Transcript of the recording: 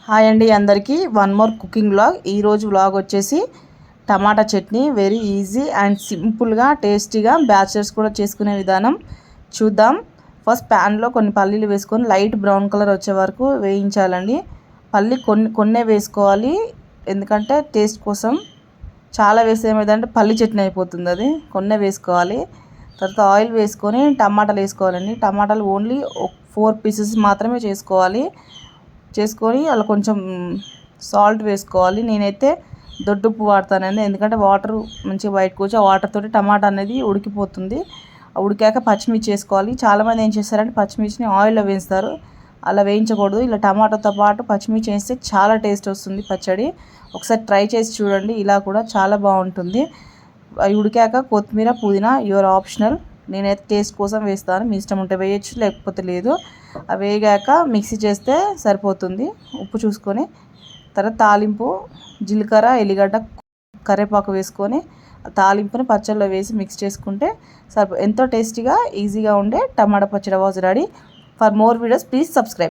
Hi అండి అందరికీ one more cooking vlog. ఈరోజు వ్లాగ్ వచ్చేసి టమాటా చట్నీ. వెరీ ఈజీ అండ్ సింపుల్గా టేస్టీగా బ్యాచిలర్స్ కూడా చేసుకునే విధానం చూద్దాం. ఫస్ట్ ప్యాన్లో కొన్ని పల్లీలు వేసుకొని లైట్ బ్రౌన్ కలర్ వచ్చే వరకు వేయించాలండి. పల్లి కొన్నే వేసుకోవాలి, ఎందుకంటే టేస్ట్ కోసం. చాలా వేస్తే ఏమైందంటే పల్లి చట్నీ అయిపోతుంది, అది కొన్నే వేసుకోవాలి. తర్వాత ఆయిల్ వేసుకొని టమాటాలు వేసుకోవాలండి. టమాటాలు ఓన్లీ 4 పీసెస్ మాత్రమే చేసుకొని అలా కొంచెం సాల్ట్ వేసుకోవాలి. నేనైతే దొడ్డుప్పు వాడతానండి, ఎందుకంటే వాటర్ మంచిగా బయటకు వచ్చి ఆ వాటర్ తోటి టమాటా అనేది ఉడికిపోతుంది. ఉడికాక పచ్చిమిర్చి వేసుకోవాలి. చాలామంది ఏం చేస్తారంటే పచ్చిమిర్చిని ఆయిల్లో వేస్తారు, అలా వేయించకూడదు. ఇలా టమాటాతో పాటు పచ్చిమిర్చి వేస్తే చాలా టేస్ట్ వస్తుంది పచ్చడి. ఒకసారి ట్రై చేసి చూడండి, ఇలా కూడా చాలా బాగుంటుంది. అవి ఉడికాక కొత్తిమీర పుదీనా యువర్ ఆప్షనల్. నేనైతే టేస్ట్ కోసం వేస్తాను, మీ ఇష్టం ఉంటే వేయచ్చు, లేకపోతే లేదు. అవి వేగాక మిక్సీ చేస్తే సరిపోతుంది, ఉప్పు చూసుకొని. తర్వాత తాలింపు జీలకర్ర ఎల్లిగడ్డ కరివేపాకు వేసుకొని తాలింపుని పచ్చళ్ళలో వేసి మిక్స్ చేసుకుంటే ఎంతో టేస్టీగా ఈజీగా ఉండే టమాటా పచ్చడి was ready. For more videos please subscribe.